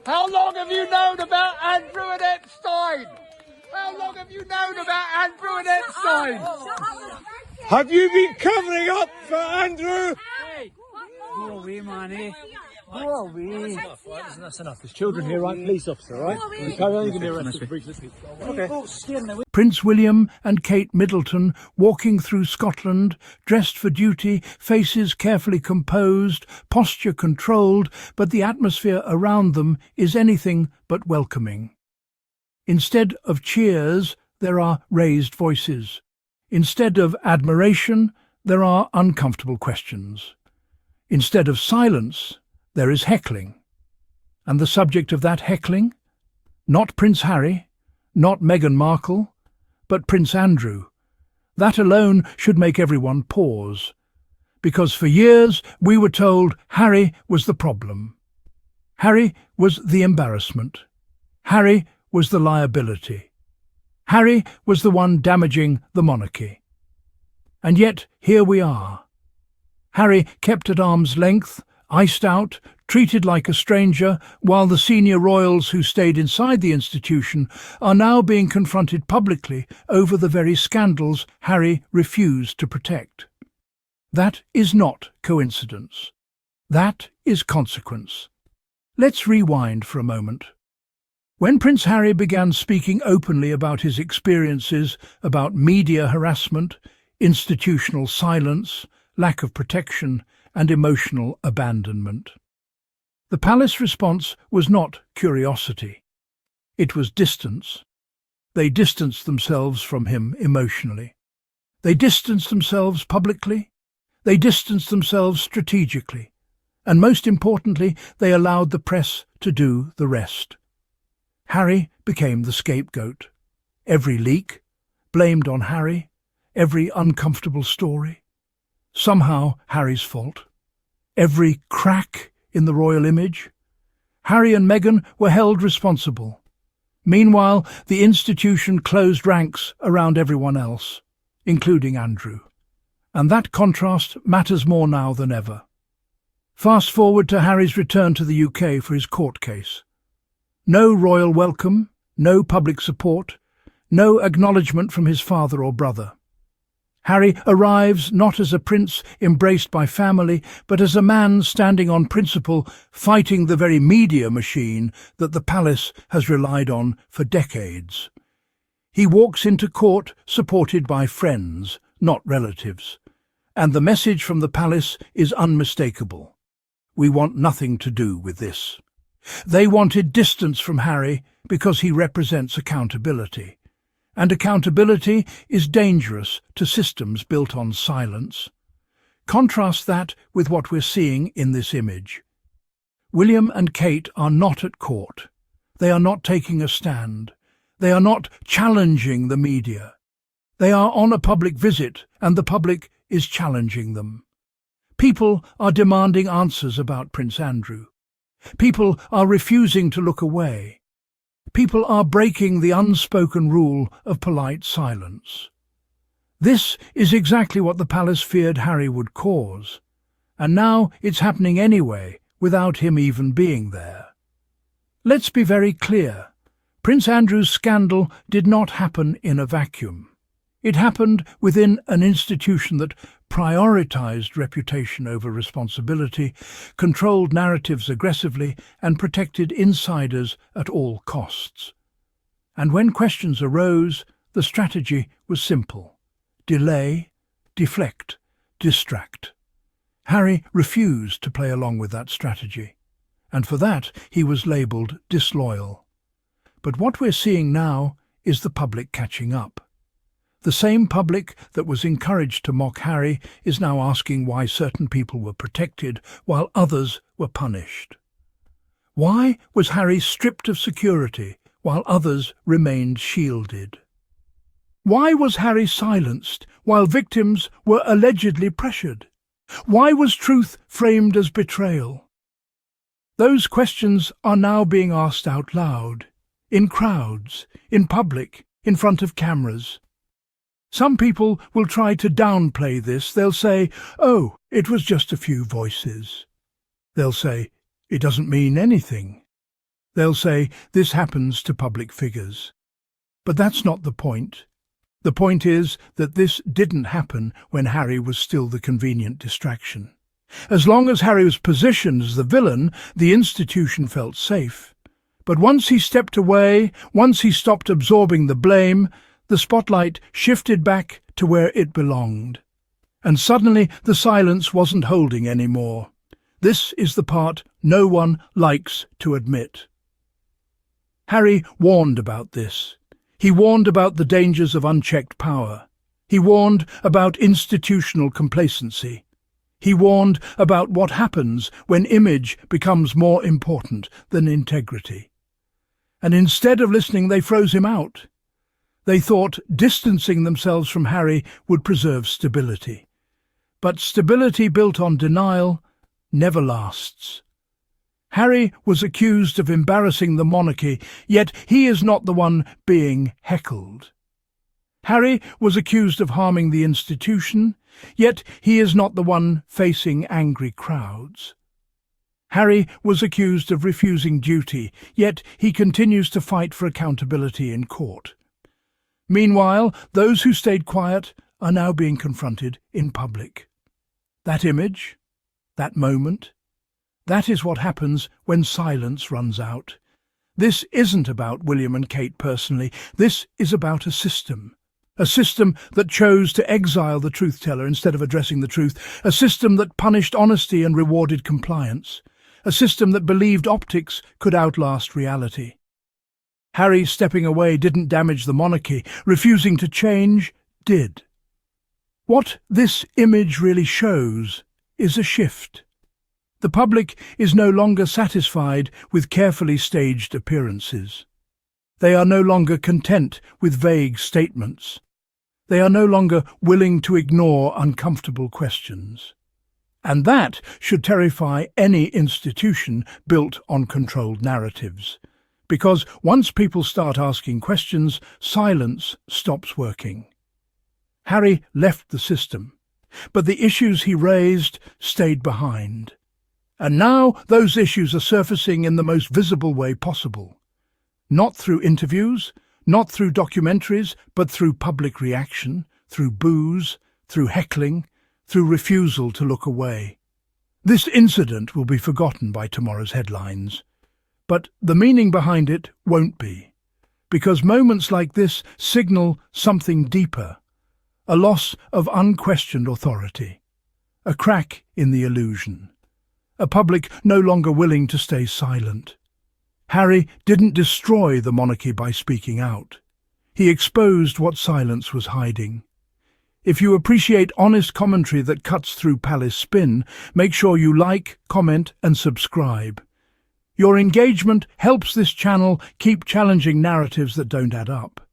How long have you known about Andrew and Epstein? How long have you known about Andrew and Epstein? Have you been covering up for Andrew? Go away, Manny. Go away. That's enough. There's children here, right? Police officer, right? You carry on, you can be arrested for breach of peace. Okay. Prince William and Kate Middleton walking through Scotland, dressed for duty, faces carefully composed, posture controlled, but the atmosphere around them is anything but welcoming. Instead of cheers, there are raised voices. Instead of admiration, there are uncomfortable questions. Instead of silence, there is heckling. And the subject of that heckling? Not Prince Harry, not Meghan Markle, but Prince Andrew. That alone should make everyone pause. Because for years we were told Harry was the problem. Harry was the embarrassment. Harry was the liability. Harry was the one damaging the monarchy. And yet here we are. Harry kept at arm's length, iced out, treated like a stranger, while the senior royals who stayed inside the institution are now being confronted publicly over the very scandals Harry refused to protect. That is not coincidence. That is consequence. Let's rewind for a moment. When Prince Harry began speaking openly about his experiences, about media harassment, institutional silence, lack of protection, and emotional abandonment, the palace response was not curiosity. It was distance. They distanced themselves from him emotionally. They distanced themselves publicly. They distanced themselves strategically. And most importantly, they allowed the press to do the rest. Harry became the scapegoat. Every leak blamed on Harry, every uncomfortable story, somehow Harry's fault. Every crack in the royal image, Harry and Meghan were held responsible. Meanwhile, the institution closed ranks around everyone else, including Andrew. And that contrast matters more now than ever. Fast forward to Harry's return to the UK for his court case. No royal welcome, no public support, no acknowledgement from his father or brother. Harry arrives not as a prince embraced by family, but as a man standing on principle, fighting the very media machine that the palace has relied on for decades. He walks into court supported by friends, not relatives. And the message from the palace is unmistakable. We want nothing to do with this. They wanted distance from Harry because he represents accountability. And accountability is dangerous to systems built on silence. Contrast that with what we're seeing in this image. William and Kate are not at court. They are not taking a stand. They are not challenging the media. They are on a public visit, and the public is challenging them. People are demanding answers about Prince Andrew. People are refusing to look away. People are breaking the unspoken rule of polite silence. This is exactly what the palace feared Harry would cause, and now it's happening anyway, without him even being there. Let's be very clear. Prince Andrew's scandal did not happen in a vacuum. It happened within an institution that prioritized reputation over responsibility, controlled narratives aggressively, and protected insiders at all costs. And when questions arose, the strategy was simple: delay, deflect, distract. Harry refused to play along with that strategy, and for that he was labelled disloyal. But what we're seeing now is the public catching up. The same public that was encouraged to mock Harry is now asking why certain people were protected while others were punished. Why was Harry stripped of security while others remained shielded? Why was Harry silenced while victims were allegedly pressured? Why was truth framed as betrayal? Those questions are now being asked out loud, in crowds, in public, in front of cameras. Some people will try to downplay this. They'll say, "Oh, it was just a few voices." They'll say, "It doesn't mean anything." They'll say this happens to public figures. But that's not the point. The point is that this didn't happen when Harry was still the convenient distraction. As long as Harry was positioned as the villain, the institution felt safe. But once he stepped away, once he stopped absorbing the blame, the spotlight shifted back to where it belonged. And suddenly the silence wasn't holding anymore. This is the part no one likes to admit. Harry warned about this. He warned about the dangers of unchecked power. He warned about institutional complacency. He warned about what happens when image becomes more important than integrity. And instead of listening, they froze him out. They thought distancing themselves from Harry would preserve stability. But stability built on denial never lasts. Harry was accused of embarrassing the monarchy, yet he is not the one being heckled. Harry was accused of harming the institution, yet he is not the one facing angry crowds. Harry was accused of refusing duty, yet he continues to fight for accountability in court. Meanwhile, those who stayed quiet are now being confronted in public. That image, that moment, that is what happens when silence runs out. This isn't about William and Kate personally. This is about a system that chose to exile the truth-teller instead of addressing the truth, a system that punished honesty and rewarded compliance, a system that believed optics could outlast reality. Harry stepping away didn't damage the monarchy. Refusing to change did. What this image really shows is a shift. The public is no longer satisfied with carefully staged appearances. They are no longer content with vague statements. They are no longer willing to ignore uncomfortable questions. And that should terrify any institution built on controlled narratives. Because once people start asking questions, silence stops working. Harry left the system, but the issues he raised stayed behind. And now those issues are surfacing in the most visible way possible. Not through interviews, not through documentaries, but through public reaction, through boos, through heckling, through refusal to look away. This incident will be forgotten by tomorrow's headlines. But the meaning behind it won't be, because moments like this signal something deeper, a loss of unquestioned authority, a crack in the illusion. A public no longer willing to stay silent. Harry didn't destroy the monarchy by speaking out. He exposed what silence was hiding. If you appreciate honest commentary that cuts through palace spin, make sure you like, comment and subscribe. Your engagement helps this channel keep challenging narratives that don't add up.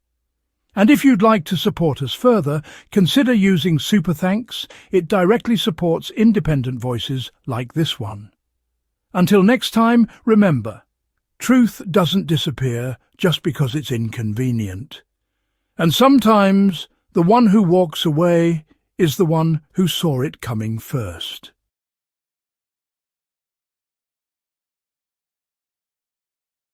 And if you'd like to support us further, consider using Super Thanks. It directly supports independent voices like this one. Until next time, remember, truth doesn't disappear just because it's inconvenient. And sometimes the one who walks away is the one who saw it coming first.